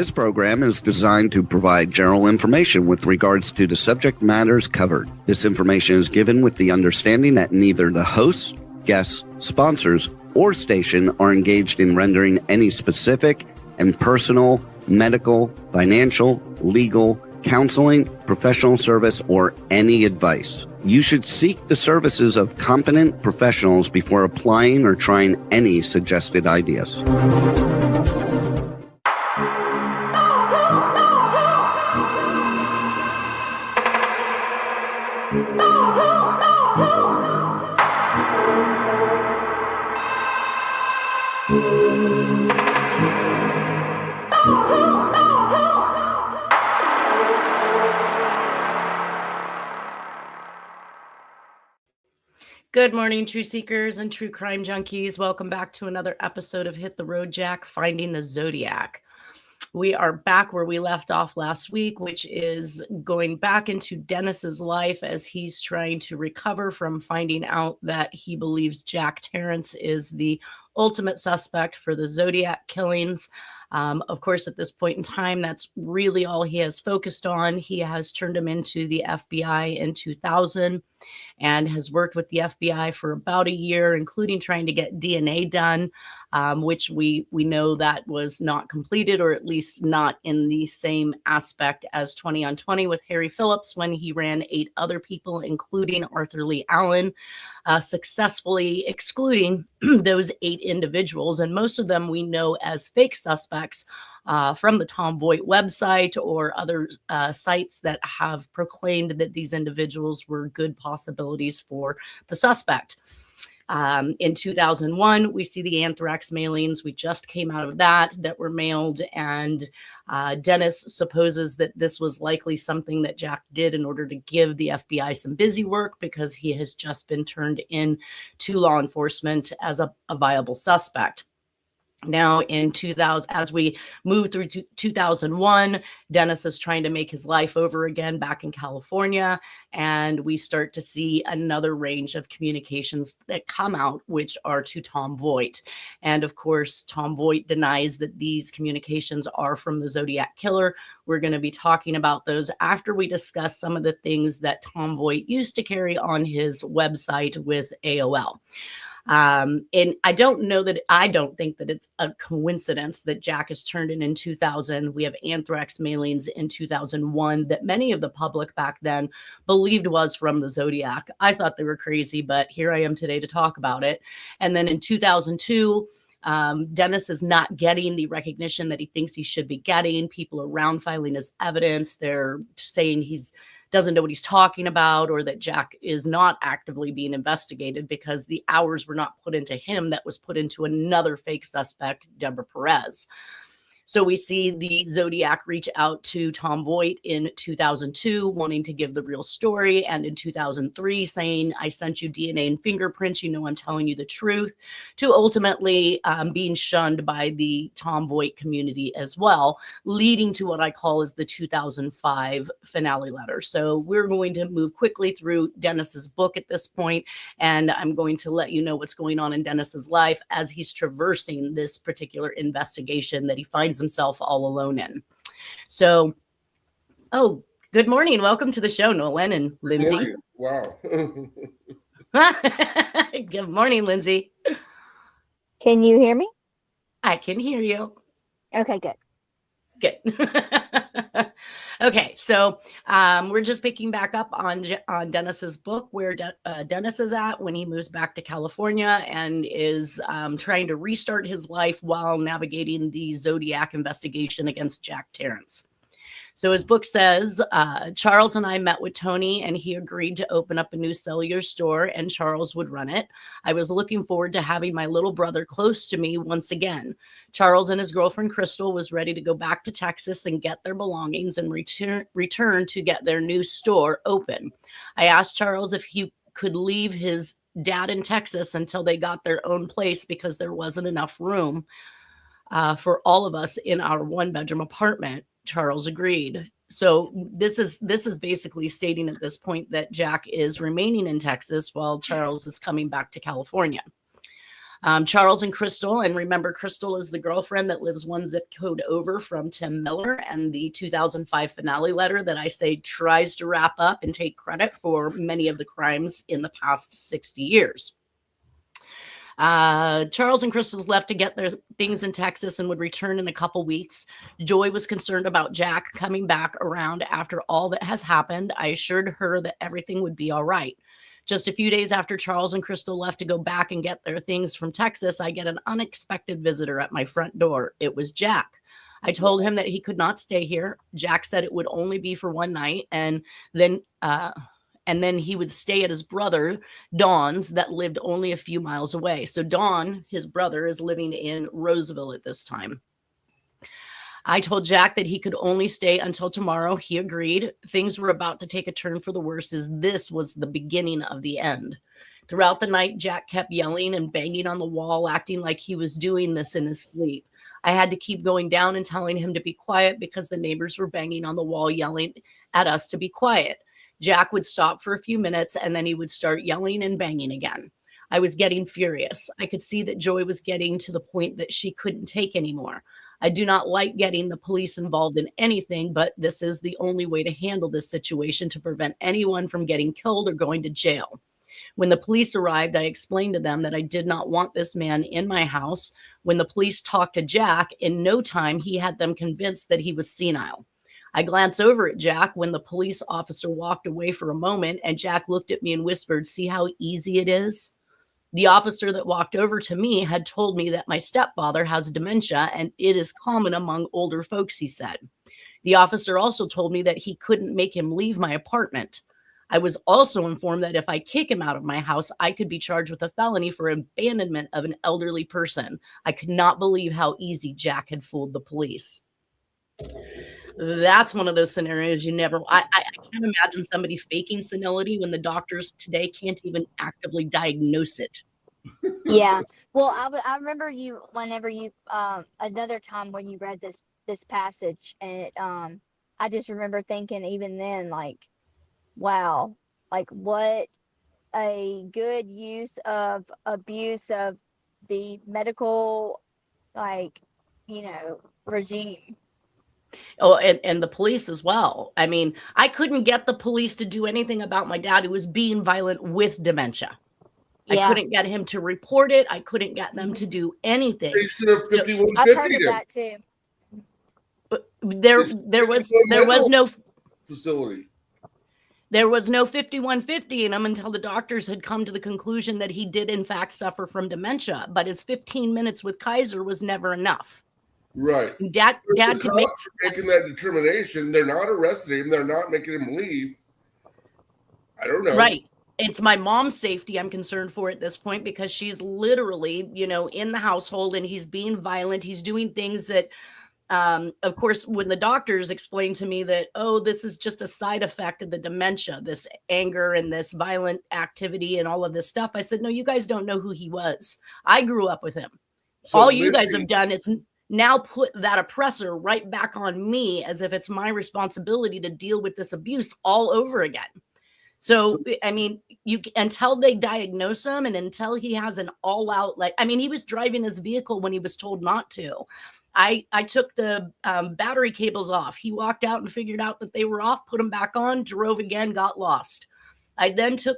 This program is designed to provide general information with regards to the subject matters covered. This information is given with the understanding that neither the hosts, guests, sponsors, or station are engaged in rendering any specific and personal, medical, financial, legal, counseling, professional service, or any advice. You should seek the services of competent professionals before applying or trying any suggested ideas. Good morning, true seekers and true crime junkies. Welcome back to another episode of Hit the Road Jack, Finding the Zodiac. We are back where we left off last week, which is going back into Dennis's life as he's trying to recover from finding out that he believes Jack Terrence is the ultimate suspect for the Zodiac killings. Of course, at this point in time, that's really all he has focused on. He has turned him into the FBI in 2000 and has worked with the FBI for about a year, including trying to get DNA done, which we know that was not completed, or at least not in the same aspect as 20 on 20 with Harry Phillips when he ran 8 other people, including Arthur Lee Allen, successfully excluding those 8 individuals. And most of them we know as fake suspects from the Tom Voigt website or other sites that have proclaimed that these individuals were good possibilities for the suspect. In 2001, we see the Anthrax mailings. We just came out of that were mailed, and Dennis supposes that this was likely something that Jack did in order to give the FBI some busy work because he has just been turned in to law enforcement as a viable suspect. Now in 2000, as we move through 2001, Dennis is trying to make his life over again back in California. And we start to see another range of communications that come out, which are to Tom Voigt. And of course, Tom Voigt denies that these communications are from the Zodiac Killer. We're going to be talking about those after we discuss some of the things that Tom Voigt used to carry on his website with AOL. And I don't think that it's a coincidence that Jack is turned in 2000. We have Anthrax mailings in 2001 that many of the public back then believed was from the Zodiac. I thought they were crazy, but here I am today to talk about it. And then in 2002, Dennis is not getting the recognition that he thinks he should be getting. People are round filing his evidence. They're saying he's doesn't know what he's talking about, or that Jack is not actively being investigated because the hours were not put into him that was put into another fake suspect, Deborah Perez. So we see the Zodiac reach out to Tom Voigt in 2002, wanting to give the real story. And in 2003, saying, I sent you DNA and fingerprints. You know, I'm telling you the truth, to ultimately being shunned by the Tom Voigt community as well, leading to what I call is the 2005 finale letter. So we're going to move quickly through Dennis's book at this point, and I'm going to let you know what's going on in Dennis's life as he's traversing this particular investigation that he finds himself all alone in. So, good morning. Welcome to the show, Nolan and Lindsay. Wow. Good morning, Lindsay. Can you hear me? I can hear you. Okay, good. Good. Okay, so we're just picking back up on Dennis's book, where Dennis is at when he moves back to California and is trying to restart his life while navigating the Zodiac investigation against Jack Terrence. So his book says, Charles and I met with Tony and he agreed to open up a new cellular store and Charles would run it. I was looking forward to having my little brother close to me once again. Charles and his girlfriend Crystal was ready to go back to Texas and get their belongings and return to get their new store open. I asked Charles if he could leave his dad in Texas until they got their own place because there wasn't enough room for all of us in our 1-bedroom apartment. Charles agreed. So this is basically stating at this point that Jack is remaining in Texas while Charles is coming back to California. Charles and Crystal, and remember, Crystal is the girlfriend that lives one zip code over from Tim Miller, and the 2005 finale letter that I say tries to wrap up and take credit for many of the crimes in the past 60 years. Charles and Crystal left to get their things in Texas and would return in a couple weeks. Joy was concerned about Jack coming back around after all that has happened. I assured her that everything would be all right. Just a few days after Charles and Crystal left to go back and get their things from Texas, I get an unexpected visitor at my front door. It was Jack. I told him that he could not stay here. Jack said it would only be for one night, and then he would stay at his brother Don's that lived only a few miles away. So Don, his brother, is living in Roseville at this time. I told Jack that he could only stay until tomorrow. He agreed. Things were about to take a turn for the worse, as this was the beginning of the end. Throughout the night, Jack kept yelling and banging on the wall, acting like he was doing this in his sleep. I had to keep going down and telling him to be quiet because the neighbors were banging on the wall, yelling at us to be quiet. Jack would stop for a few minutes and then he would start yelling and banging again. I was getting furious. I could see that Joy was getting to the point that she couldn't take anymore. I do not like getting the police involved in anything, but this is the only way to handle this situation to prevent anyone from getting killed or going to jail. When the police arrived, I explained to them that I did not want this man in my house. When the police talked to Jack, in no time, he had them convinced that he was senile. I glanced over at Jack when the police officer walked away for a moment, and Jack looked at me and whispered, "See how easy it is?" The officer that walked over to me had told me that my stepfather has dementia, and it is common among older folks, he said. The officer also told me that he couldn't make him leave my apartment. I was also informed that if I kick him out of my house, I could be charged with a felony for abandonment of an elderly person. I could not believe how easy Jack had fooled the police. That's one of those scenarios I can't imagine somebody faking senility when the doctors today can't even actively diagnose it. Yeah. Well, I remember you whenever you another time when you read this passage, and I just remember thinking even then, like, wow, like what a good use of abuse of the medical, like, regime. Oh, and the police as well. I mean, I couldn't get the police to do anything about my dad who was being violent with dementia. Yeah. I couldn't get him to report it. I couldn't get them to do anything. They should have 5150. I've heard of that too. But there was no facility. There was no 5150 in him until the doctors had come to the conclusion that he did in fact suffer from dementia. But his 15 minutes with Kaiser was never enough. Right. Dad the could make cops are making that determination. They're not arresting him. They're not making him leave. I don't know. Right. It's my mom's safety I'm concerned for at this point, because she's literally, in the household and he's being violent. He's doing things that, of course, when the doctors explained to me that, oh, this is just a side effect of the dementia, this anger and this violent activity and all of this stuff, I said, no, you guys don't know who he was. I grew up with him. So all you guys have done is now put that oppressor right back on me as if it's my responsibility to deal with this abuse all over again. So, I mean, until they diagnose him and until he has an all out, he was driving his vehicle when he was told not to. I took the battery cables off. He walked out and figured out that they were off, put them back on, drove again, got lost. I then took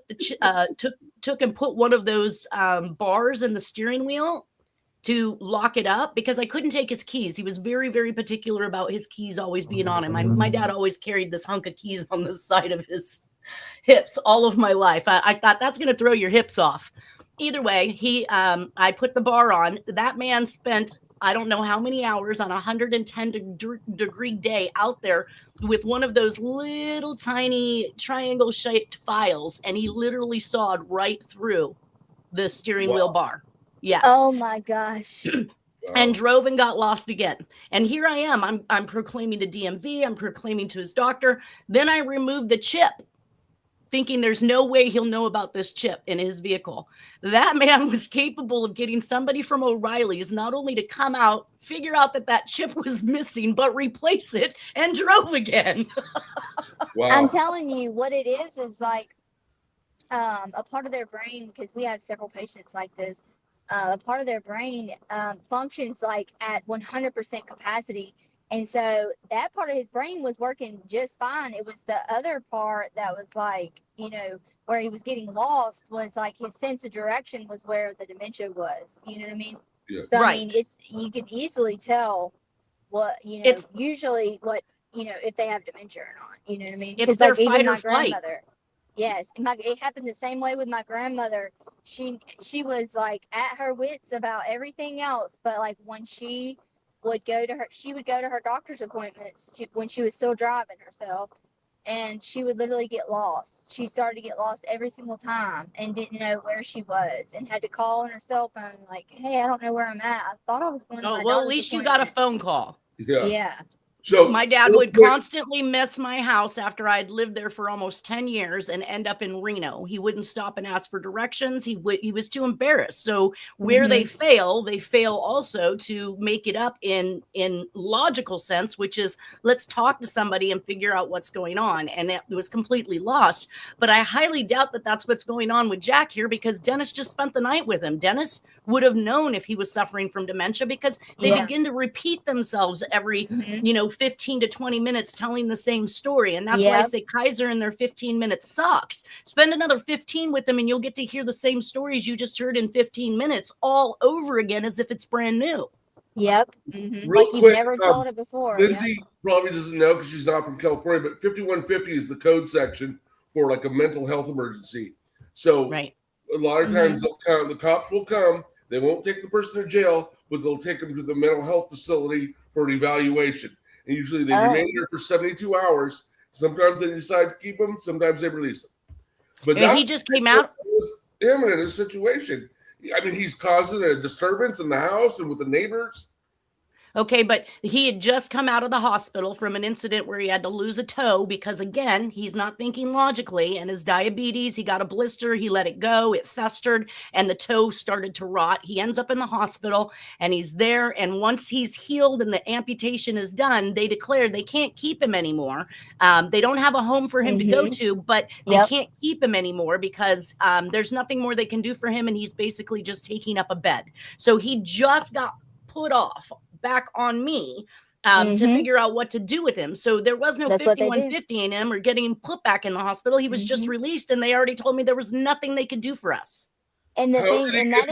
and put one of those bars in the steering wheel to lock it up because I couldn't take his keys. He was very, very particular about his keys always being on him. My dad always carried this hunk of keys on the side of his hips all of my life. I thought that's going to throw your hips off. Either way, I put the bar on. That man spent, I don't know how many hours on a 110-degree day out there with one of those little tiny triangle-shaped files, and he literally sawed right through the steering wheel bar. Yeah. Oh my gosh. And drove and got lost again. And here I am. I'm proclaiming to DMV. I'm proclaiming to his doctor. Then I removed the chip, thinking there's no way he'll know about this chip in his vehicle. That man was capable of getting somebody from O'Reilly's not only to come out, figure out that chip was missing, but replace it and drove again. Wow. I'm telling you, what it is like a part of their brain, because we have several patients like this, a part of their brain functions like at 100% capacity. And so that part of his brain was working just fine. It was the other part that was like, where he was getting lost, was like his sense of direction was where the dementia was. You know what I mean? Yeah. So, Right. I mean, you can easily tell what, usually what, if they have dementia or not. You know what I mean? It's Because their like even fight or my flight. grandmother. Yes, it happened the same way with my grandmother. She was like at her wits about everything else, but like when she would go to her doctor's appointments when she was still driving herself, and she would literally get lost. She started to get lost every single time and didn't know where she was and had to call on her cell phone like, "Hey, I don't know where I'm at. I thought I was going to Oh, my well, at doctor's least you got a appointment." phone call. Yeah. Yeah. So My dad real would quick, constantly miss my house after I'd lived there for almost 10 years and end up in Reno. He wouldn't stop and ask for directions. He was too embarrassed. So where they fail also to make it up in logical sense, which is let's talk to somebody and figure out what's going on. And it was completely lost. But I highly doubt that that's what's going on with Jack here, because Dennis just spent the night with him. Dennis would have known if he was suffering from dementia, because they begin to repeat themselves every 15 to 20 minutes telling the same story. And that's why I say Kaiser in their 15 minutes sucks. Spend another 15 with them and you'll get to hear the same stories you just heard in 15 minutes all over again as if it's brand new. Yep. Real Like you've quick, never told it before. Lindsay probably doesn't know because she's not from California, but 5150 is the code section for like a mental health emergency. So Right. a lot of times the cops will come. They won't take the person to jail, but they'll take them to the mental health facility for an evaluation. And usually they remain there for 72 hours. Sometimes they decide to keep them. Sometimes they release them. But he just came out with him in a situation. I mean, he's causing a disturbance in the house and with the neighbors. Okay, but he had just come out of the hospital from an incident where he had to lose a toe because, again, he's not thinking logically, and his diabetes, he got a blister, he let it go, it festered, and the toe started to rot. He ends up in the hospital, and he's there, and once he's healed and the amputation is done, they declare they can't keep him anymore. They don't have a home for him to go to, but they can't keep him anymore because there's nothing more they can do for him, and he's basically just taking up a bed. So he just got put off back on me to figure out what to do with him. So there was no 5150 in him or getting him put back in the hospital. He was just released, and they already told me there was nothing they could do for us. And the thing, and that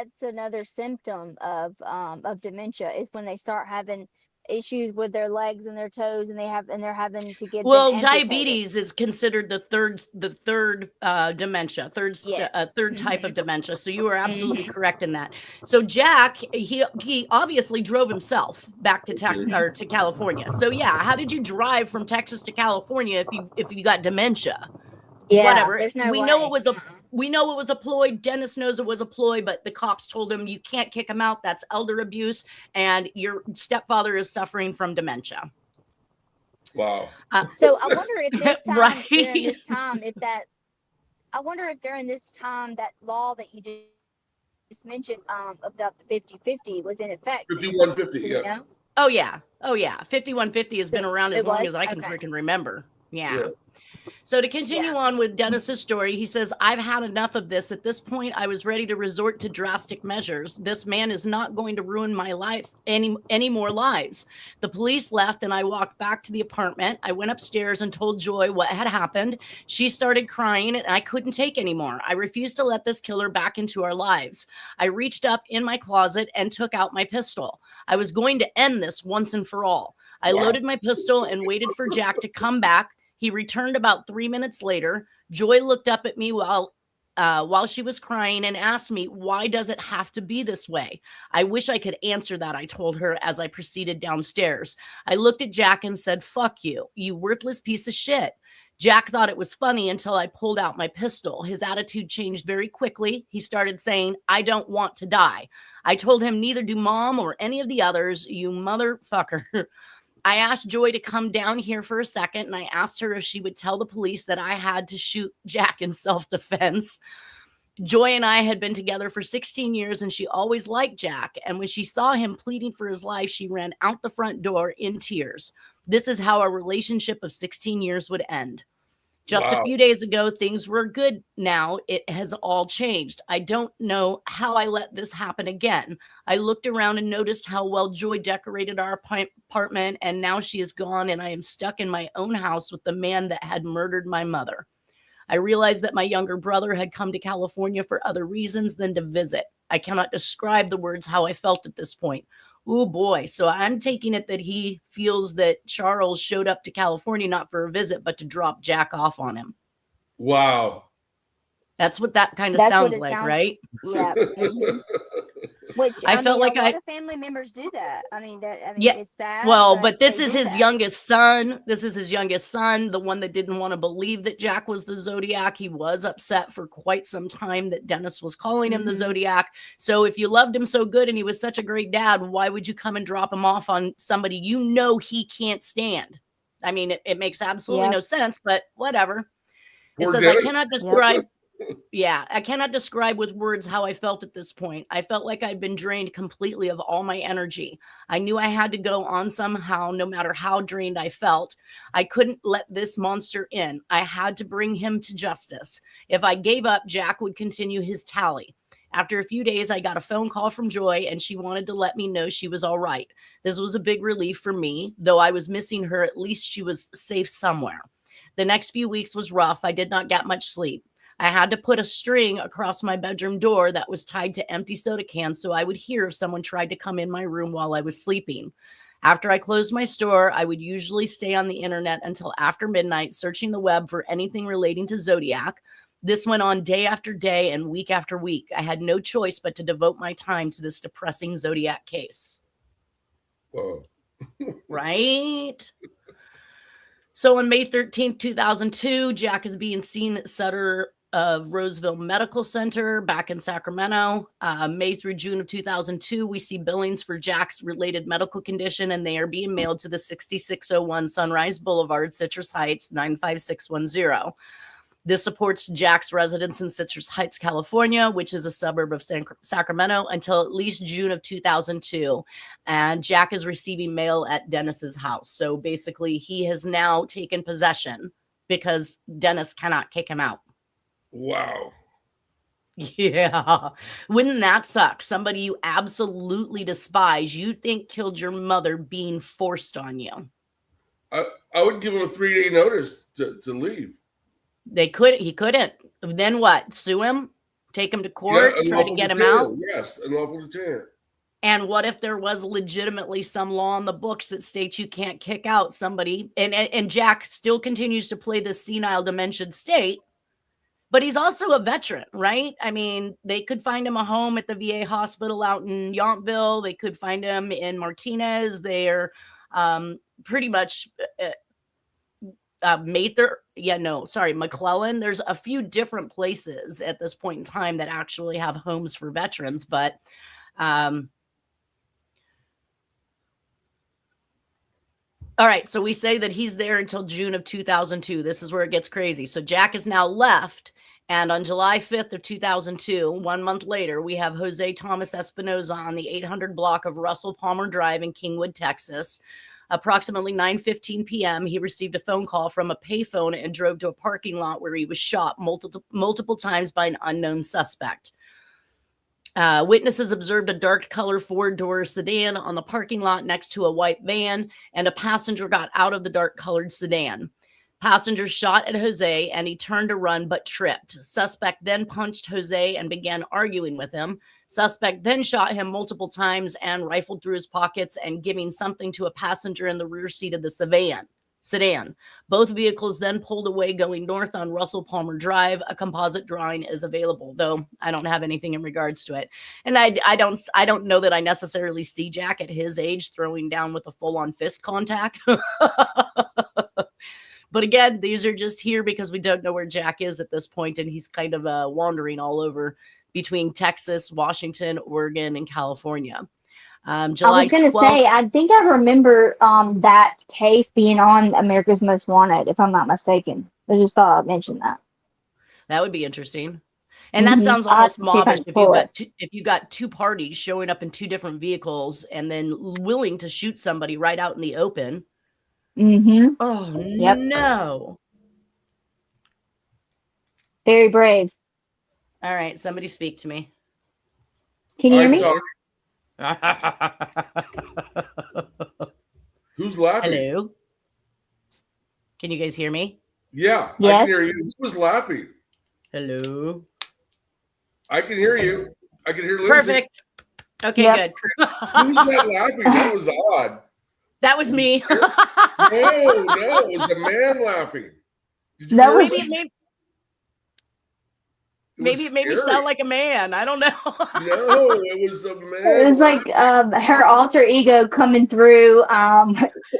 is another symptom of dementia, is when they start having issues with their legs and their toes, and they're having to get diabetes is considered the third dementia, third type of dementia. So you are absolutely correct in that. So Jack, he obviously drove himself back to California. So yeah, how did you drive from Texas to California if you got dementia? Yeah, whatever. There's no we way. know it was a we know it was a ploy. Dennis knows it was a ploy, but the cops told him you can't kick him out. That's elder abuse, and your stepfather is suffering from dementia. Wow. So I wonder if this time, during this time, that law that you just mentioned about the 50-50 was in effect. 5150, yeah. Oh yeah. 5150 has been around as long as I can freaking remember. Yeah. So to continue on with Dennis's story, he says, I've had enough of this. At this point, I was ready to resort to drastic measures. This man is not going to ruin my life, any more lives. The police left and I walked back to the apartment. I went upstairs and told Joy what had happened. She started crying and I couldn't take anymore. I refused to let this killer back into our lives. I reached up in my closet and took out my pistol. I was going to end this once and for all. I loaded my pistol and waited for Jack to come back. He returned about 3 minutes later. Joy looked up at me while she was crying and asked me, why does it have to be this way? I wish I could answer that, I told her as I proceeded downstairs. I looked at Jack and said, fuck you, you worthless piece of shit. Jack thought it was funny until I pulled out my pistol. His attitude changed very quickly. He started saying, I don't want to die. I told him, neither do Mom or any of the others, you motherfucker. I asked Joy to come down here for a second, and I asked her if she would tell the police that I had to shoot Jack in self-defense. Joy and I had been together for 16 years, and she always liked Jack. And when she saw him pleading for his life, she ran out the front door in tears. This is how our relationship of 16 years would end. Just a few days ago, things were good. Now it has all changed. I don't know how I let this happen again. I looked around and noticed how well Joy decorated our apartment, and now she is gone, and I am stuck in my own house with the man that had murdered my mother. I realized that my younger brother had come to California for other reasons than to visit. I cannot describe the words how I felt at this point. Oh boy. So I'm taking it that he feels that Charles showed up to California not for a visit, but to drop Jack off on him. Wow. That's what that kind of sounds like, right? Yeah. Mm-hmm. Which I felt like a lot of family members do that. Yeah. It's sad. Well, but this is his youngest son. This is his youngest son, the one that didn't want to believe that Jack was the Zodiac. He was upset for quite some time that Dennis was calling him the Zodiac. So if you loved him so good and he was such a great dad, why would you come and drop him off on somebody you know he can't stand? I mean, it makes absolutely no sense, but whatever. It says, I cannot describe. Yeah, I cannot describe with words how I felt at this point. I felt like I'd been drained completely of all my energy. I knew I had to go on somehow, no matter how drained I felt. I couldn't let this monster in. I had to bring him to justice. If I gave up, Jack would continue his tally. After a few days, I got a phone call from Joy, and she wanted to let me know she was all right. This was a big relief for me. Though I was missing her, at least she was safe somewhere. The next few weeks was rough. I did not get much sleep. I had to put a string across my bedroom door that was tied to empty soda cans so I would hear if someone tried to come in my room while I was sleeping. After I closed my store, I would usually stay on the internet until after midnight, searching the web for anything relating to Zodiac. This went on day after day and week after week. I had no choice but to devote my time to this depressing Zodiac case. Whoa. Right? So on May 13th, 2002, Jack is being seen at Sutter of Roseville Medical Center back in Sacramento. May through June of 2002, we see billings for Jack's related medical condition, and they are being mailed to the 6601 Sunrise Boulevard, Citrus Heights, 95610. This supports Jack's residence in Citrus Heights, California, which is a suburb of Sacramento, until at least June of 2002. And Jack is receiving mail at Dennis's house. So basically, he has now taken possession because Dennis cannot kick him out. Wow. Yeah. Wouldn't that suck? Somebody you absolutely despise, you think killed your mother, being forced on you. I would give him a 3-day notice to leave. He couldn't. Then what? Sue him? Take him to court? Try to get him out? Yes, unlawful detainer. And what if there was legitimately some law in the books that states you can't kick out somebody? And Jack still continues to play this senile dementia state, but he's also a veteran, right? I mean, they could find him a home at the VA hospital out in Yountville. They could find him in Martinez. They're pretty much McClellan. There's a few different places at this point in time that actually have homes for veterans, but all right, so we say that he's there until June of 2002. This is where it gets crazy. So Jack is now left, and on July 5th of 2002, 1 month later, we have Jose Thomas Espinoza on the 800 block of Russell Palmer Drive in Kingwood, Texas. Approximately 9:15 p.m., he received a phone call from a payphone and drove to a parking lot where he was shot multiple times by an unknown suspect. Witnesses observed a dark color four-door sedan on the parking lot next to a white van, and a passenger got out of the dark colored sedan. Passenger shot at Jose, and he turned to run but tripped. Suspect then punched Jose and began arguing with him. Suspect then shot him multiple times and rifled through his pockets and giving something to a passenger in the rear seat of the sedan. Both vehicles then pulled away going north on Russell Palmer Drive. A composite drawing is available, though I don't have anything in regards to it. And I don't know that I necessarily see Jack at his age throwing down with a full-on fist contact. But again, these are just here because we don't know where Jack is at this point, and he's kind of wandering all over between Texas, Washington, Oregon, and California. July I was going to say, I think I remember that case being on America's Most Wanted, if I'm not mistaken. I just thought I'd mention that. That would be interesting. And that sounds almost mobbish if you got two parties showing up in two different vehicles and then willing to shoot somebody right out in the open. Mm-hmm. Oh, yep. No. Very brave. All right, somebody speak to me. Can you hear me? Who's laughing? Hello. Can you guys hear me? Yeah, I Yes. can hear you. Who was laughing? Hello. I can hear you. I can hear Lindsay. Perfect. Okay, Yep. good. Who's that laughing? That was odd. That was me. No, it was a man laughing. Did you That hear was- it? Maybe it made me sound like a man. I don't know. No, it was a man. It was like her alter ego coming through,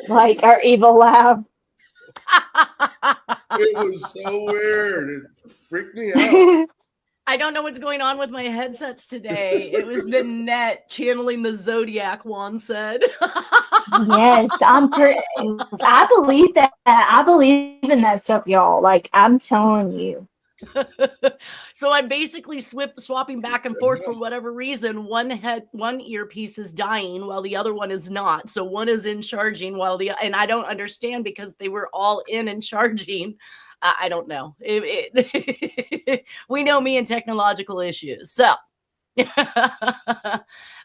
like our evil laugh. It was so weird. It freaked me out. I don't know what's going on with my headsets today. It was Nanette channeling the Zodiac, Juan said. Yes, I believe that. I believe in that stuff, y'all. Like, I'm telling you. So I'm basically swapping back and forth for whatever reason. One earpiece is dying while the other one is not. So one is in charging and I don't understand because they were all in and charging. I don't know. We know me and technological issues. So,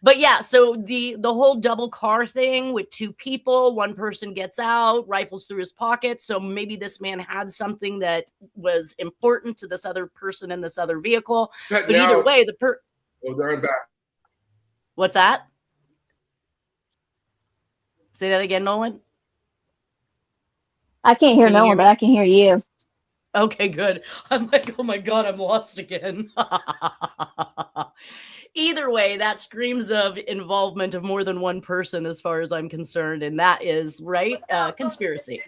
but yeah, so the whole double car thing with two people, one person gets out, rifles through his pocket. So maybe this man had something that was important to this other person in this other vehicle. But either way, Oh, they're back. What's that? Say that again, Nolan. I can't hear no one, but I can hear you. Okay, good. I'm like, oh my God, I'm lost again. Either way, that screams of involvement of more than one person as far as I'm concerned. And that is, right, conspiracy.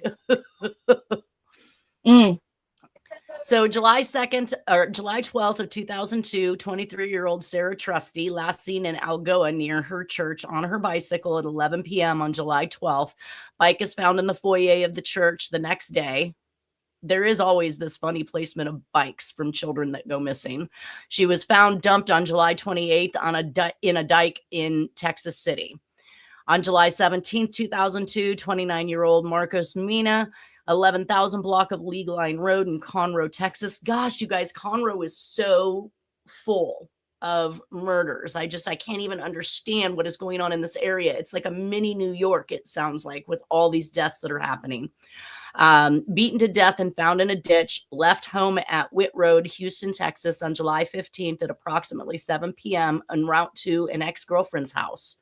So July 12th of 2002, 23-year-old Sarah Trusty, last seen in Algoa near her church on her bicycle at 11 p.m. on July 12th. Bike is found in the foyer of the church the next day. There is always this funny placement of bikes from children that go missing. She was found dumped on July 28th in a dike in Texas City. On July 17th, 2002, 29-year-old Marcos Mina, 11,000 block of League Line Road in Conroe, Texas. Gosh, you guys, Conroe is so full of murders. I can't even understand what is going on in this area. It's like a mini New York, it sounds like, with all these deaths that are happening. Beaten to death and found in a ditch, left home at Witt Road, Houston, Texas on July 15th at approximately 7 p.m. en route to an ex-girlfriend's house.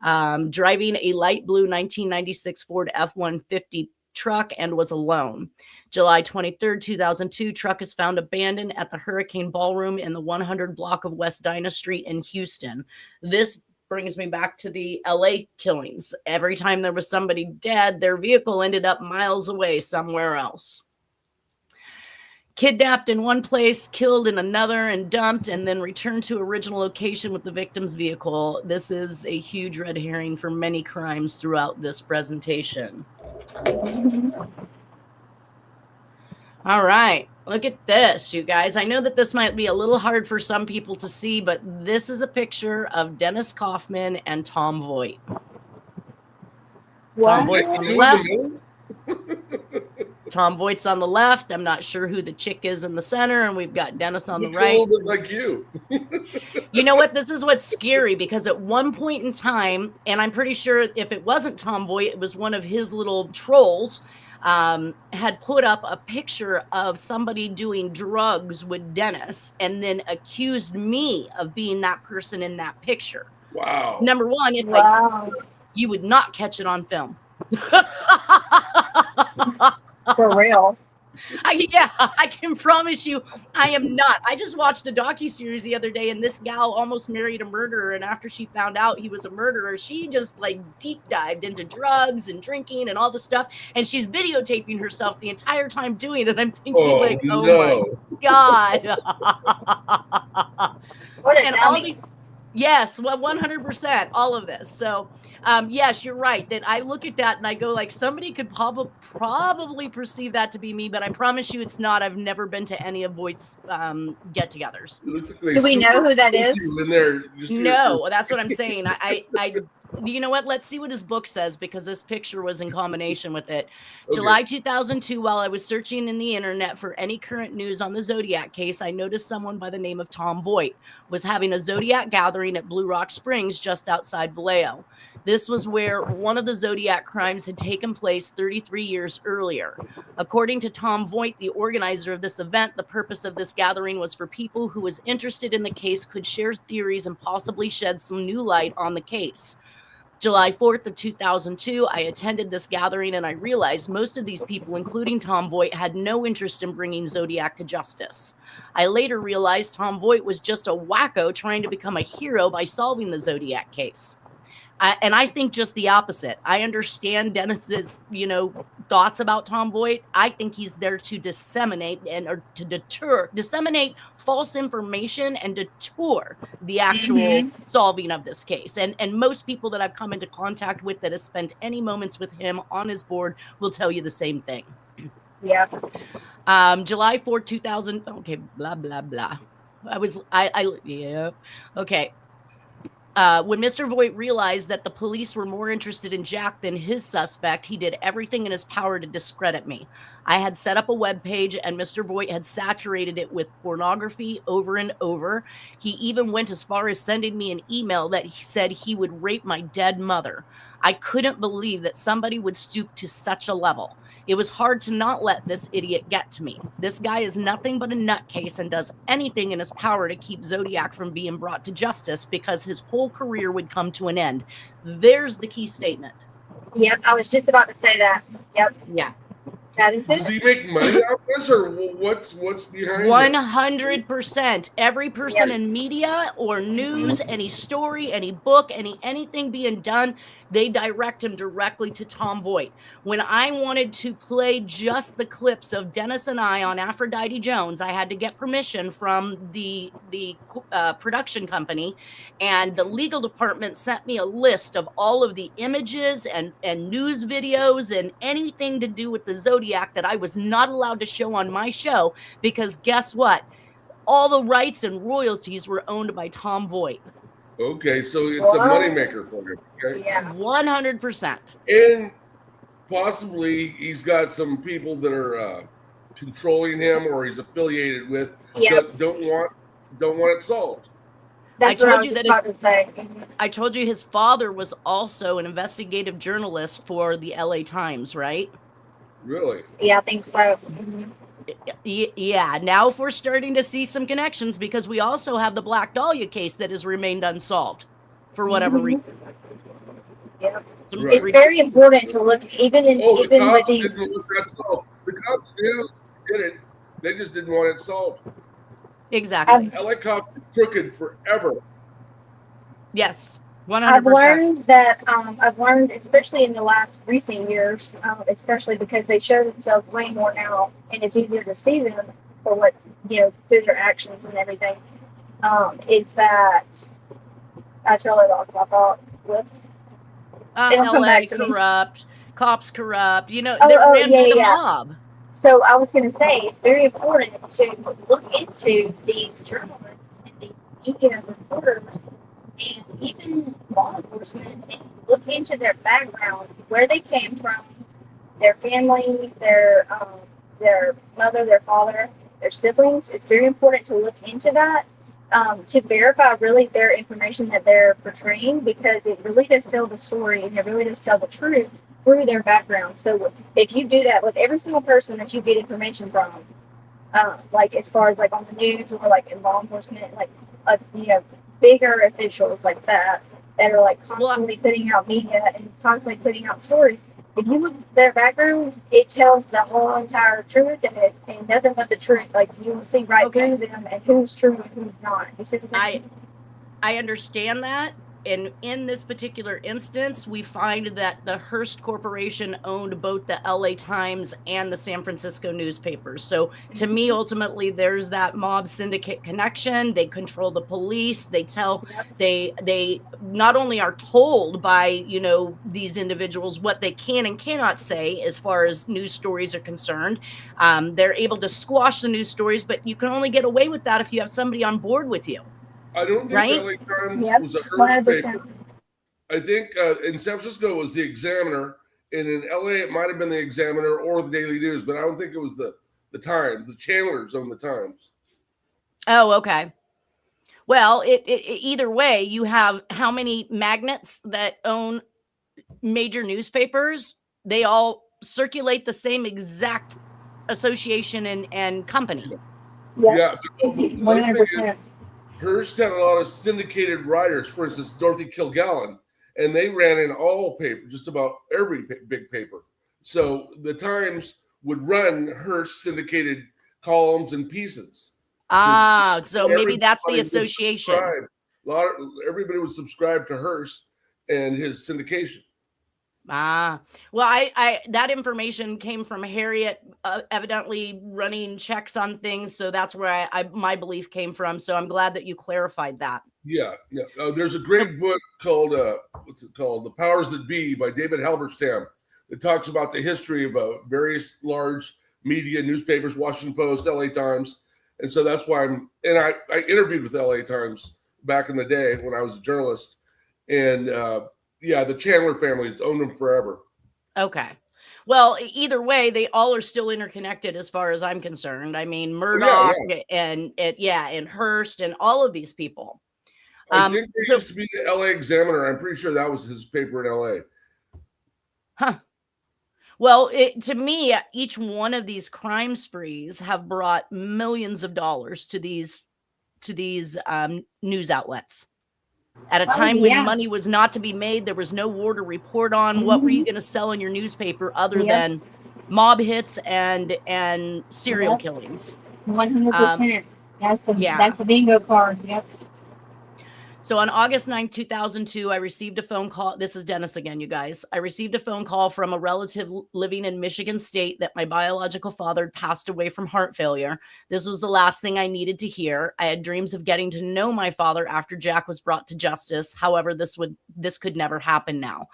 Driving a light blue 1996 Ford F-150 truck and was alone. July 23rd, 2002, truck is found abandoned at the Hurricane Ballroom in the 100 block of West Dinah Street in Houston. This brings me back to the LA killings. Every time there was somebody dead, their vehicle ended up miles away somewhere else. Kidnapped in one place, killed in another, and dumped, and then returned to original location with the victim's vehicle. This is a huge red herring for many crimes throughout this presentation. All right, look at this, you guys. I know that this might be a little hard for some people to see, but this is a picture of Dennis Kaufman and Tom Voigt. Tom Voigt's on the left. Tom Voigt's on the left. I'm not sure who the chick is in the center, and we've got Dennis on the right. A little bit like you. You know what? This is what's scary, because at one point in time, and I'm pretty sure if it wasn't Tom Voigt, it was one of his little trolls, had put up a picture of somebody doing drugs with Dennis and then accused me of being that person in that picture. Wow. Number one, if you would not catch it on film. For real. I can promise you I am not. I just watched a docuseries the other day, and this gal almost married a murderer, and after she found out he was a murderer, she just like deep dived into drugs and drinking and all the stuff, and she's videotaping herself the entire time doing it. I'm thinking oh my God. What a and dummy. Yes, well, 100%, all of this. So, yes, you're right. That I look at that and I go, like, somebody could probably perceive that to be me, but I promise you, it's not. I've never been to any of Voight's get-togethers. Do we know who that is? No, that's what I'm saying. I you know what? Let's see what his book says, because this picture was in combination with it. Okay. July 2002, while I was searching in the internet for any current news on the Zodiac case, I noticed someone by the name of Tom Voigt was having a Zodiac gathering at Blue Rock Springs just outside Vallejo. This was where one of the Zodiac crimes had taken place 33 years earlier. According to Tom Voigt, the organizer of this event, the purpose of this gathering was for people who was interested in the case could share theories and possibly shed some new light on the case. July 4th of 2002, I attended this gathering and I realized most of these people, including Tom Voigt, had no interest in bringing Zodiac to justice. I later realized Tom Voigt was just a wacko trying to become a hero by solving the Zodiac case. And I think just the opposite. I understand Dennis's, thoughts about Tom Voigt. I think he's there to disseminate disseminate false information and deter the actual solving of this case. And most people that I've come into contact with that have spent any moments with him on his board will tell you the same thing. Yeah. July 4th, 2000. Okay, blah, blah, blah. Yeah. Okay. When Mr. Voigt realized that the police were more interested in Jack than his suspect, he did everything in his power to discredit me. I had set up a web page and Mr. Voigt had saturated it with pornography over and over. He even went as far as sending me an email that he said he would rape my dead mother. I couldn't believe that somebody would stoop to such a level. It was hard to not let this idiot get to me. This guy is nothing but a nutcase and does anything in his power to keep Zodiac from being brought to justice because his whole career would come to an end. There's the key statement. Yep, I was just about to say that. Yep. Yeah. That is it. Does he make money out of this, or what's behind it? 100%. Every person in media or news, any story, any book, anything being done, they direct him directly to Tom Voigt. When I wanted to play just the clips of Dennis and I on Aphrodite Jones, I had to get permission from the production company, and the legal department sent me a list of all of the images and news videos and anything to do with the Zodiac that I was not allowed to show on my show, because guess what? All the rights and royalties were owned by Tom Voigt. Okay, so it's a moneymaker for him. Okay? Yeah. 100%. And possibly he's got some people that are controlling him, or he's affiliated with, that don't want it solved. That's what I was just about to say. I told you his father was also an investigative journalist for the LA Times, right? Really? Yeah, I think so. Yeah, now if we're starting to see some connections, because we also have the Black Dahlia case that has remained unsolved for whatever reason. Yeah. It's very important to look, even with these. Didn't look that solved. The cops did it. They just didn't want it solved. Exactly. LA cops are crooked forever. Yes. 100%. I've learned, especially in the last recent years, especially because they show themselves way more now, and it's easier to see them for what, through their actions and everything, is that I totally lost my thought. Whoops. LA corrupt, cops corrupt, they're ran by the mob. So I was going to say, it's very important to look into these journalists and the media reporters and even law enforcement, and look into their background, where they came from, their family, their mother, their father, their siblings. It's very important to look into that to verify really their information that they're portraying, because it really does tell the story and it really does tell the truth through their background. So if you do that with every single person that you get information from, like as far as like on the news or like in law enforcement, like bigger officials like that are like constantly putting out media and constantly putting out stories. If you look at their background, it tells the whole entire truth and nothing but the truth. Like you will see right through them and who's true and who's not. You see what I'm saying? I understand that. And in this particular instance, we find that the Hearst Corporation owned both the LA Times and the San Francisco newspapers. So to me, ultimately, there's that mob syndicate connection. They control the police. They they not only are told by, these individuals what they can and cannot say as far as news stories are concerned. They're able to squash the news stories, but you can only get away with that if you have somebody on board with you. I don't think LA Times was a Hearst paper. I think in San Francisco it was the Examiner, and in LA it might have been the Examiner or the Daily News, but I don't think it was the Times. The Chandlers own the Times. Oh, okay. Well, either way, you have how many magnates that own major newspapers? They all circulate the same exact association and company. Yeah, 100%. Hearst had a lot of syndicated writers. For instance, Dorothy Kilgallen, and they ran in all paper, just about every big paper. So the Times would run Hearst syndicated columns and pieces. So maybe that's the association. Everybody would subscribe to Hearst and his syndication. Well, I that information came from Harriet, evidently running checks on things. So that's where my belief came from. So I'm glad that you clarified that. Yeah. There's a great book called what's it called? The Powers That Be by David Halberstam. It talks about the history of various large media newspapers, Washington Post, LA Times. And so that's why I interviewed with LA Times back in the day when I was a journalist. And the Chandler family has owned them forever. Okay. Well, either way, they all are still interconnected as far as I'm concerned. I mean, Murdoch and Hearst and all of these people. I think there used to be the LA Examiner. I'm pretty sure that was his paper in LA. Huh. Well, to me, each one of these crime sprees have brought millions of dollars to these news outlets. At a time when money was not to be made, there was no war to report on. What were you going to sell in your newspaper other than mob hits and serial killings? 100%. That's the bingo card. Yep. So on August 9, 2002, I received a phone call. This is Dennis again, you guys. I received a phone call from a relative living in Michigan State that my biological father passed away from heart failure. This was the last thing I needed to hear. I had dreams of getting to know my father after Jack was brought to justice. However, this could never happen now.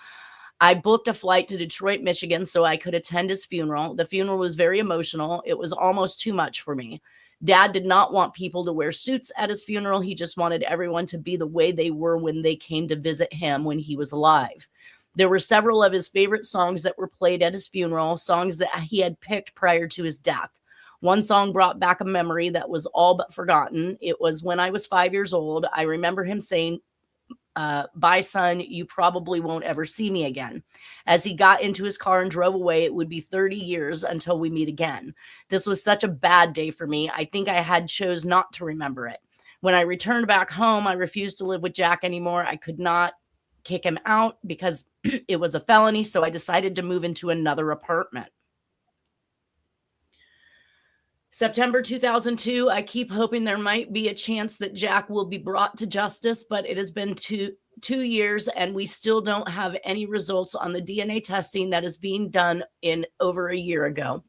I booked a flight to Detroit, Michigan, so I could attend his funeral. The funeral was very emotional. It was almost too much for me. Dad did not want people to wear suits at his funeral. He just wanted everyone to be the way they were when they came to visit him when he was alive. There were several of his favorite songs that were played at his funeral, songs that he had picked prior to his death. One song brought back a memory that was all but forgotten. It was when I was 5 years old. I remember him saying, "Bye, son, you probably won't ever see me again." As he got into his car and drove away, it would be 30 years until we meet again. This was such a bad day for me. I think I had chose not to remember it. When I returned back home, I refused to live with Jack anymore. I could not kick him out because it was a felony, so I decided to move into another apartment. September 2002, I keep hoping there might be a chance that Jack will be brought to justice, but it has been two years and we still don't have any results on the DNA testing that is being done in over a year ago.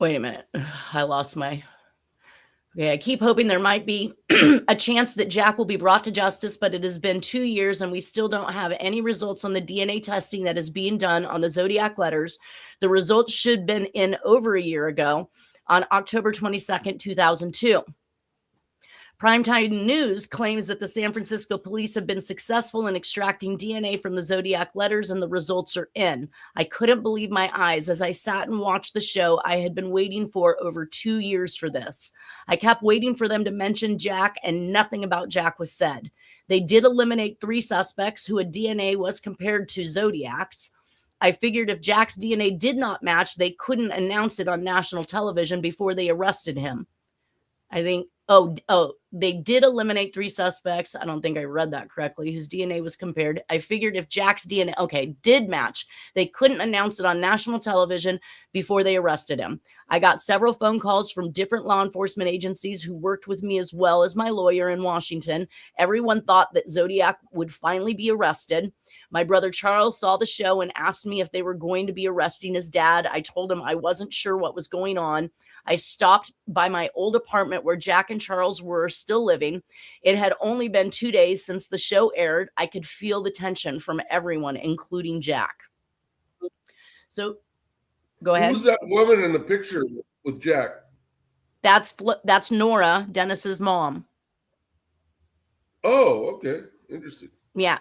Wait a minute. I lost my... Okay, I keep hoping there might be a chance that Jack will be brought to justice, but it has been 2 years and we still don't have any results on the DNA testing that is being done on the Zodiac letters. The results should have been in over a year ago on October 22nd, 2002. Primetime News claims that the San Francisco police have been successful in extracting DNA from the Zodiac letters and the results are in. I couldn't believe my eyes as I sat and watched the show. I had been waiting for over 2 years for this. I kept waiting for them to mention Jack and nothing about Jack was said. They did eliminate 3 suspects who had DNA was compared to Zodiac's. I figured if Jack's DNA did not match, they couldn't announce it on national television before they arrested him. I think, they did eliminate 3 suspects. I don't think I read that correctly, whose DNA was compared. I figured if Jack's DNA, did match, they couldn't announce it on national television before they arrested him. I got several phone calls from different law enforcement agencies who worked with me as well as my lawyer in Washington. Everyone thought that Zodiac would finally be arrested. My brother Charles saw the show and asked me if they were going to be arresting his dad. I told him I wasn't sure what was going on. I stopped by my old apartment where Jack and Charles were still living. It had only been 2 days since the show aired. I could feel the tension from everyone, including Jack. So go ahead. Who's that woman in the picture with Jack? That's Nora, Dennis's mom. Oh, okay. Interesting. Yeah.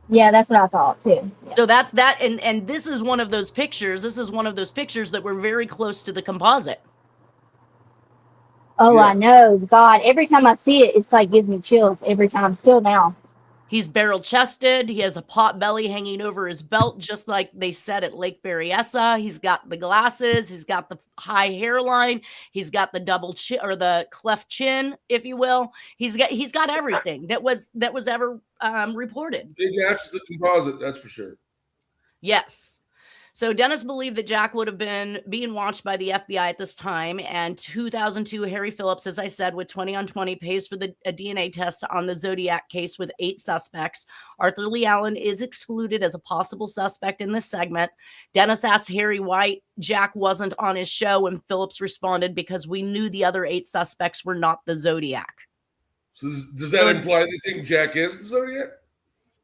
Yeah, that's what I thought too. Yeah. So that's that. And this is one of those pictures. This is one of those pictures that were very close to the composite. Oh, Yeah. I know. God, every time I see it, it's like gives me chills every time. Still now. He's barrel chested. He has a pot belly hanging over his belt, just like they said at Lake Berryessa. He's got the glasses. He's got the high hairline. He's got the double chin or the cleft chin, if you will. He's got everything that was ever reported. It matches the composite, that's for sure. Yes. So Dennis believed that Jack would have been being watched by the FBI at this time. And 2002, Harry Phillips, as I said, with 20 on 20, pays for a DNA test on the Zodiac case with 8 suspects. Arthur Lee Allen is excluded as a possible suspect in this segment. Dennis asked Harry why Jack wasn't on his show, and Phillips responded, because we knew the other 8 suspects were not the Zodiac. So does that imply they think Jack is the Zodiac?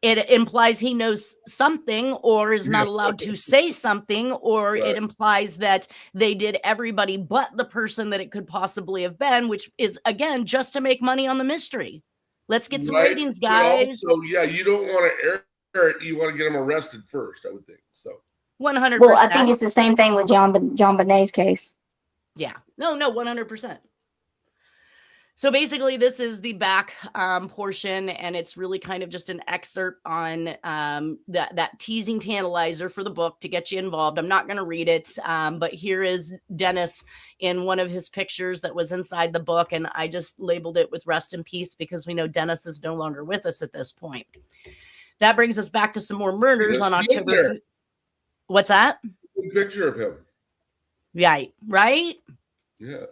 It implies he knows something or is not allowed to say something, or it implies that they did everybody but the person that it could possibly have been, which is, again, just to make money on the mystery. Let's get some ratings, guys. So, yeah, you don't want to air it. You want to get them arrested first, I would think. So 100%. Well, I think it's the same thing with John Bonet's case. Yeah. No, 100%. So basically, this is the back portion, and it's really kind of just an excerpt on that teasing tantalizer for the book to get you involved. I'm not going to read it, but here is Dennis in one of his pictures that was inside the book, and I just labeled it with rest in peace because we know Dennis is no longer with us at this point. That brings us back to some more murders on October. What's that? Good picture of him. Right? Yeah.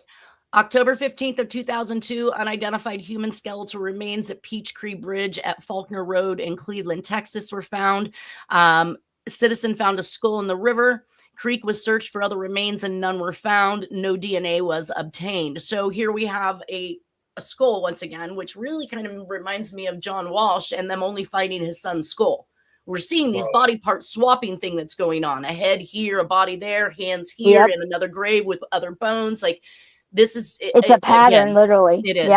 October 15th of 2002, unidentified human skeletal remains at Peachtree Bridge at Faulkner Road in Cleveland, Texas were found. A citizen found a skull in the river. Creek was searched for other remains and none were found. No DNA was obtained. So here we have a skull once again, which really kind of reminds me of John Walsh and them only finding his son's skull. We're seeing these body part swapping thing that's going on. A head here, a body there, hands here, and another grave with other bones. Like, this is it's a pattern, again, literally. It is.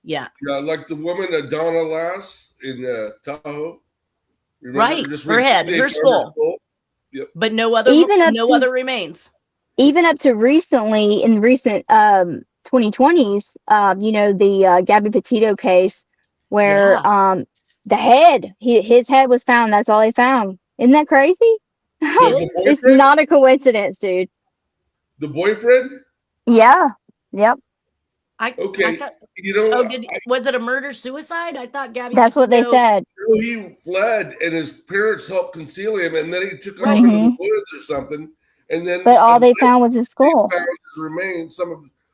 Yeah. Like the woman Donna Lass in Tahoe. Remember? Right. Her head, her skull. Yep. But no other remains. Even up to recently, in recent 2020s, the Gabby Petito case where the head, his head was found. That's all they found. Isn't that crazy? It's not a coincidence, dude. The boyfriend? Yeah. Yep. Was it a murder-suicide? I thought Gabby. That's what they said. He fled, and his parents helped conceal him, and then he took off into the woods or something. And then, but all they found was his skull. Found his remains,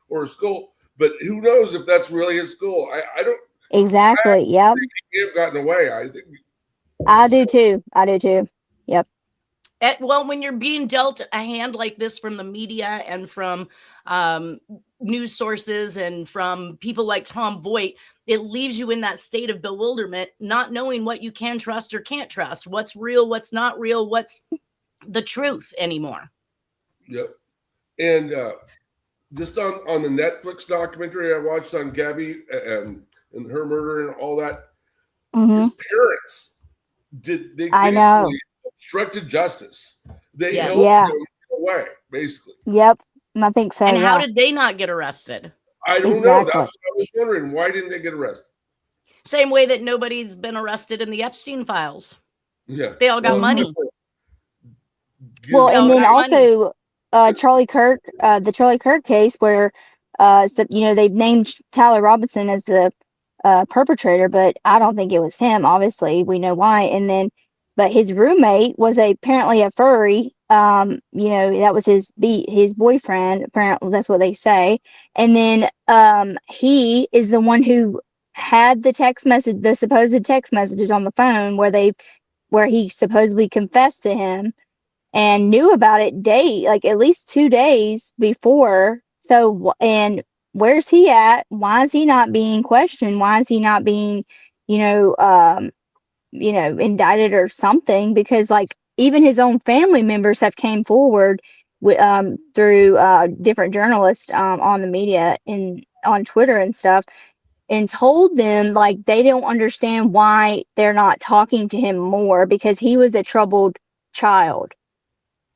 or a skull. But who knows if that's really his skull? I don't. Exactly. He may have gotten away. I think. I do too. Yep. Well, when you're being dealt a hand like this from the media and from news sources and from people like Tom Voigt, it leaves you in that state of bewilderment, not knowing what you can trust or can't trust, what's real, what's not real, what's the truth anymore. Yep. And just on the Netflix documentary I watched on Gabby and her murder and all that, his parents they basically obstructed justice. They helped him away, basically. Yep. I think so. And how did they not get arrested? I don't know. That's what I was wondering. Why didn't they get arrested? Same way that nobody's been arrested in the Epstein files. Yeah. They all got money. Well, and then also Charlie Kirk, the Charlie Kirk case where, they've named Tyler Robinson as the perpetrator, but I don't think it was him. Obviously, we know why. And then, but his roommate was apparently a furry. That was his boyfriend. Apparently, that's what they say. And then he is the one who had the supposed text messages on the phone where he supposedly confessed to him and knew about it at least 2 days before. So, and where's he at? Why is he not being questioned? Why is he not being, indicted or something? Because even his own family members have came forward through different journalists on the media and on Twitter and stuff, and told them like they don't understand why they're not talking to him more, because he was a troubled child,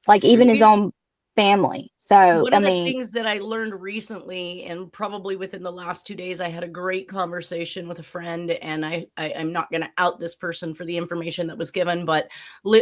like even his own family. So one of the things that I learned recently, and probably within the last 2 days, I had a great conversation with a friend, and I'm not going to out this person for the information that was given, but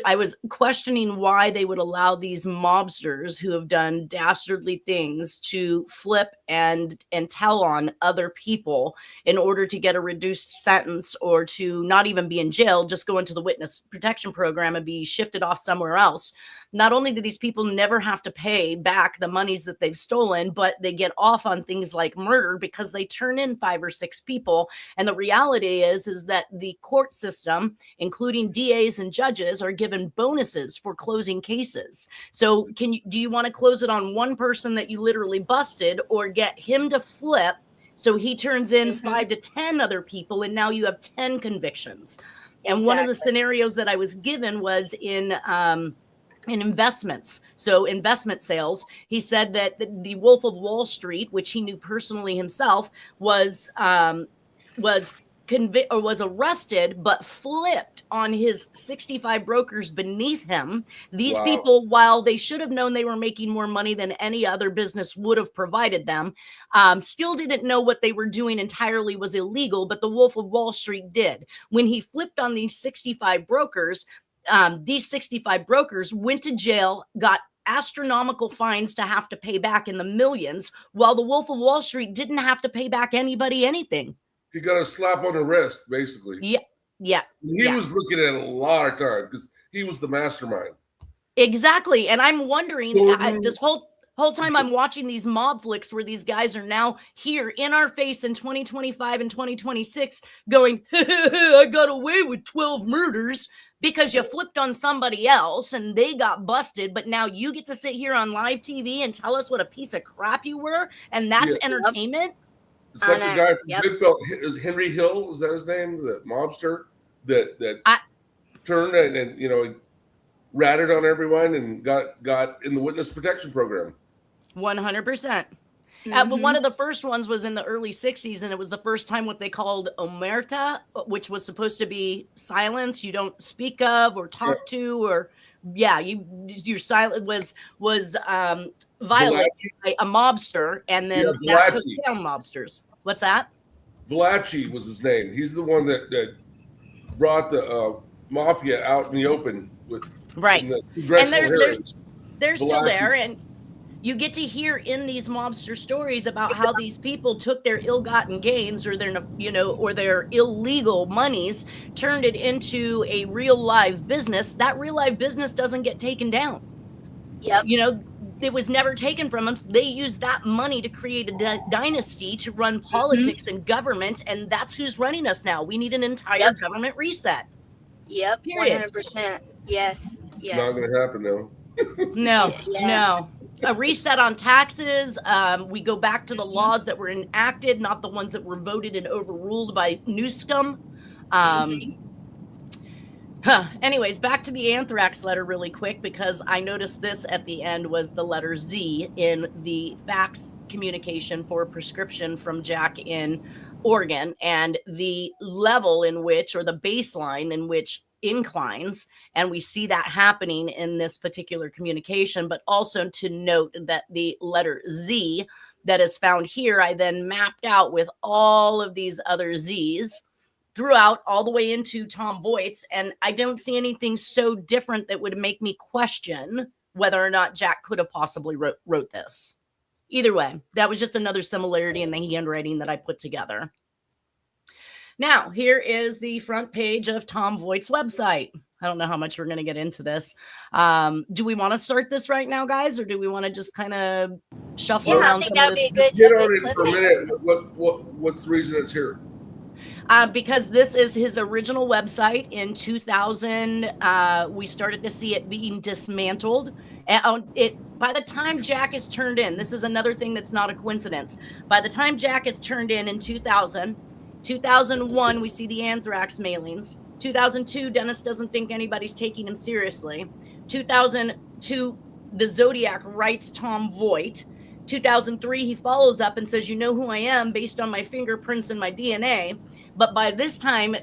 I was questioning why they would allow these mobsters who have done dastardly things to flip and tell on other people in order to get a reduced sentence, or to not even be in jail, just go into the witness protection program and be shifted off somewhere else. Not only do these people never have to pay back the monies that they've stolen, but they get off on things like murder because they turn in 5 or 6 people. And the reality is that the court system, including DAs and judges, are given bonuses for closing cases. So do you want to close it on one person that you literally busted, or get him to flip so he turns in 5 to 10 other people, and now you have 10 convictions? And one of the scenarios that I was given was in investments. So investment sales, he said that the Wolf of Wall Street, which he knew personally himself, was arrested, but flipped on his 65 brokers beneath him. These people, while they should have known they were making more money than any other business would have provided them, still didn't know what they were doing entirely was illegal, but the Wolf of Wall Street did. When he flipped on these 65 brokers, these 65 brokers went to jail, got astronomical fines to have to pay back in the millions, while the Wolf of Wall Street didn't have to pay back anybody anything. He got a slap on the wrist, basically. Yeah. He was looking at a lot of time because he was the mastermind. Exactly. And I'm wondering, this whole time I'm watching these mob flicks where these guys are now here in our face in 2025 and 2026 going, I got away with 12 murders because you flipped on somebody else and they got busted, but now you get to sit here on live TV and tell us what a piece of crap you were, and that's entertainment? It's like the guy from Goodfellas, Henry Hill, is that his name? The mobster that turned and ratted on everyone and got in the witness protection program. 100%. One of the first ones was in the early 60s, and it was the first time what they called omerta, which was supposed to be silence, you don't speak of or talk to, or your silent was violated by a mobster, and then that took down mobsters. What's that? Valachi was his name. He's the one that brought the mafia out in the open with and they're still there, and you get to hear in these mobster stories about how these people took their ill-gotten gains or their illegal monies, turned it into a real live business. That real live business doesn't get taken down. Yep. It was never taken from them. So they used that money to create a dynasty, to run politics and government, and that's who's running us now. We need an entire government reset. Yep. Period. 100%. Yes. Not going to happen though. No. A reset on taxes. We go back to the laws that were enacted, not the ones that were voted and overruled by Newscomb. Anyways, back to the Anthrax letter really quick, because I noticed this at the end was the letter Z in the fax communication for a prescription from Jack in Oregon, and the level in which, or the baseline in which, inclines, and we see that happening in this particular communication. But also to note that the letter Z that is found here, I then mapped out with all of these other Z's throughout, all the way into Tom Voigt's, and I don't see anything so different that would make me question whether or not Jack could have possibly wrote this. Either way, that was just another similarity in the handwriting that I put together. Now, here is the front page of Tom Voigt's website. I don't know how much we're going to get into this. Do we want to start this right now, guys, or do we want to just kind of shuffle around? I think that would be a good. Get on it for a minute. What's the reason it's here? Because this is his original website. In 2000, we started to see it being dismantled. By the time Jack is turned in, this is another thing that's not a coincidence. By the time Jack is turned in 2000, 2001, we see the Anthrax mailings. 2002, Dennis doesn't think anybody's taking him seriously. 2002, the Zodiac writes Tom Voigt. 2003, he follows up and says, you know who I am based on my fingerprints and my DNA. But by this time,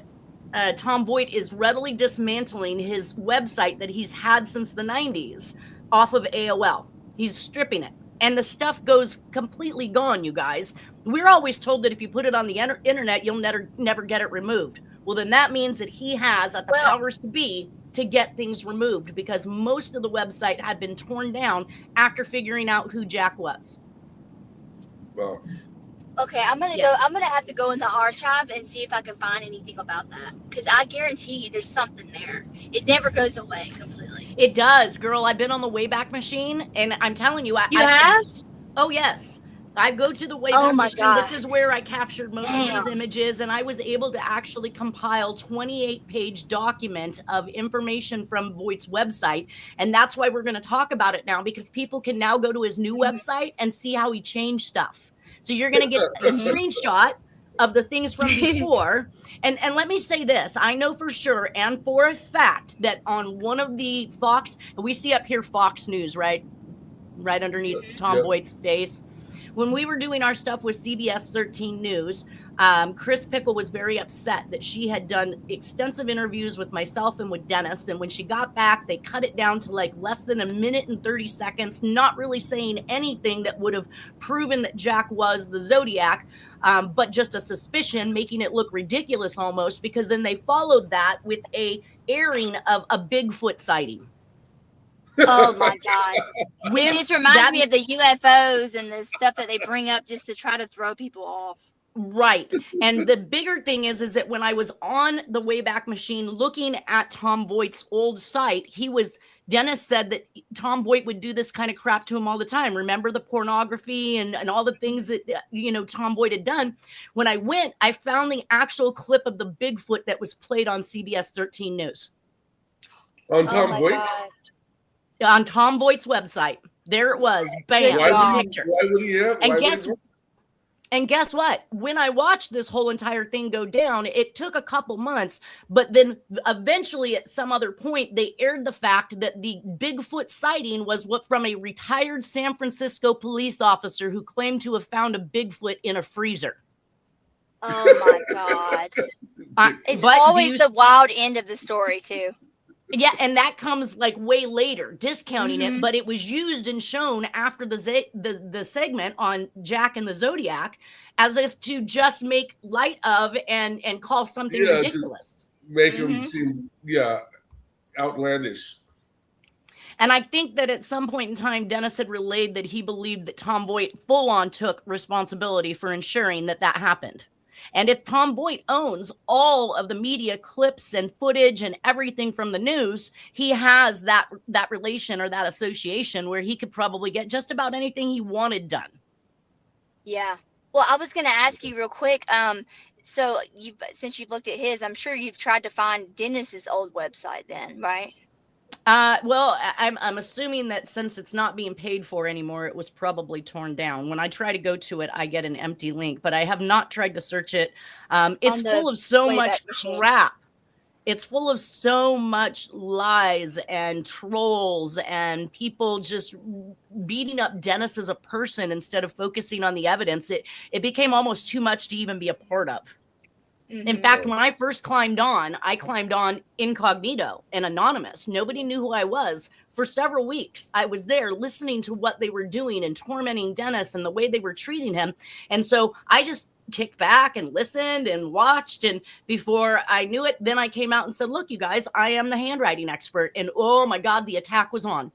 Tom Voigt is readily dismantling his website that he's had since the 90s off of AOL. He's stripping it. And the stuff goes completely gone, you guys. We're always told that if you put it on the internet, you'll never get it removed. Well, then that means that he has the powers to be to get things removed, because most of the website had been torn down after figuring out who Jack was. Well, okay, I'm gonna have to go in the archive and see if I can find anything about that, because I guarantee you there's something there. It never goes away completely. It does, girl. I've been on the Wayback Machine, and I'm telling you, you have? Oh yes, I go to the Wayback Machine. God. This is where I captured most of these images, and I was able to actually compile 28-page document of information from Voigt's website, and that's why we're going to talk about it now, because people can now go to his new website and see how he changed stuff. So you're going to get a screenshot of the things from before. And let me say this. I know for sure and for a fact that on one of the Fox, we see up here Fox News, right? Right underneath Tom Voigt's face. When we were doing our stuff with CBS 13 News, Chris Pickle was very upset that she had done extensive interviews with myself and with Dennis. And when she got back, they cut it down to like less than a minute and 30 seconds, not really saying anything that would have proven that Jack was the Zodiac, but just a suspicion, making it look ridiculous almost, because then they followed that with a airing of a Bigfoot sighting. Oh my God. It just reminds me of the UFOs and the stuff that they bring up just to try to throw people off. Right. And the bigger thing is that when I was on the Wayback Machine looking at Tom Voigt's old site, Dennis said that Tom Voigt would do this kind of crap to him all the time. Remember the pornography and all the things that, Tom Voigt had done. When I went, I found the actual clip of the Bigfoot that was played on CBS 13 News. On Tom Voigt? On Tom Voigt's website. There it was. Bam. The picture. Why would he have? And guess what? When I watched this whole entire thing go down, it took a couple months, but then eventually at some other point, they aired the fact that the Bigfoot sighting was from a retired San Francisco police officer who claimed to have found a Bigfoot in a freezer. Oh my God. It's always the wild end of the story too. Yeah, and that comes like way later, discounting it, but it was used and shown after the segment on Jack and the Zodiac as if to just make light of and call something ridiculous. Make him seem, outlandish. And I think that at some point in time, Dennis had relayed that he believed that Tom Voigt full on took responsibility for ensuring that happened. And if Tom Voigt owns all of the media clips and footage and everything from the news, he has that relation or that association where he could probably get just about anything he wanted done. Yeah. Well, I was going to ask you real quick. So since you've looked at his, I'm sure you've tried to find Dennis's old website then, right? Well, I'm assuming that since it's not being paid for anymore, it was probably torn down. When I try to go to it, I get an empty link, but I have not tried to search it. It's full of so much crap. It's full of so much lies and trolls and people just beating up Dennis as a person instead of focusing on the evidence. It became almost too much to even be a part of. In fact, when I first climbed on, I climbed on incognito and anonymous. Nobody knew who I was for several weeks. I was there listening to what they were doing and tormenting Dennis and the way they were treating him. And so I just kicked back and listened and watched. And before I knew it, then I came out and said, look, you guys, I am the handwriting expert. And oh my God, the attack was on.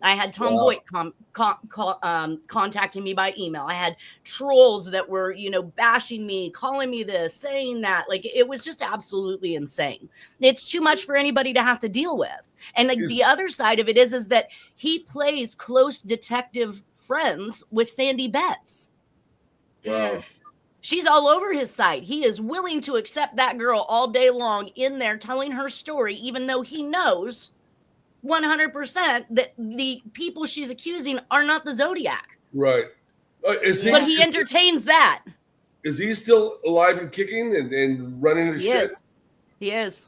I had Tom Voigt contacting me by email. I had trolls that were, bashing me, calling me this, saying that. Like, it was just absolutely insane. It's too much for anybody to have to deal with. And like the other side of it is that he plays close detective friends with Sandy Betts. Wow. She's all over his site. He is willing to accept that girl all day long in there telling her story, even though he knows 100% that the people she's accusing are not the Zodiac. Right. But he entertains that. Is he still alive and kicking and running his shit? He is.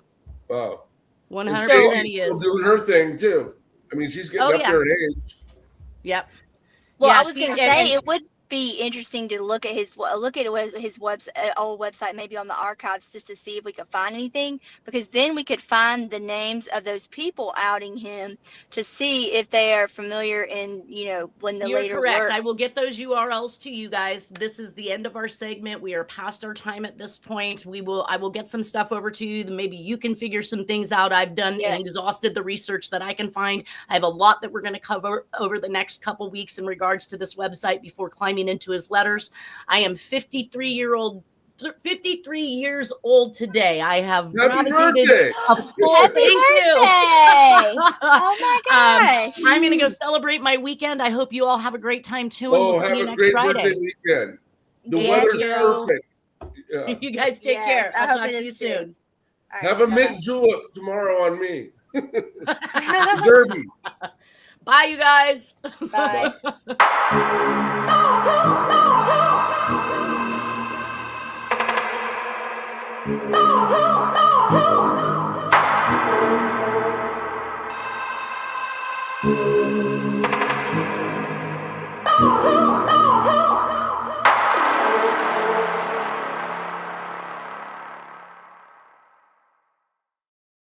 Wow. 100% he is. Still doing her thing too. I mean, she's getting up there in age. Yep. Well, Yeah, I was see, going to and- say it would be interesting to look at his website, old website, maybe on the archives, just to see if we could find anything, because then we could find the names of those people outing him to see if they are familiar in, you know, when the You're later correct. work. I will get those URLs to you guys. This is the end of our segment. We are past our time at this point. I will get some stuff over to you. Maybe you can figure some things out. I've done and exhausted the research that I can find. I have a lot that we're going to cover over the next couple weeks in regards to this website before climbing into his letters. I am 53 years old today. I have Happy gravitated birthday! a full Happy thank you. birthday! Oh my gosh! I'm gonna go celebrate my weekend. I hope you all have a great time too, and we'll see have you a next great Friday. birthday weekend. The Yes, weather's so- perfect. Yeah. You guys take care. I I'll hope talk it to you is too. soon. All Have right, a mint julep tomorrow on me. Derby. Bye, you guys. Bye. Oh,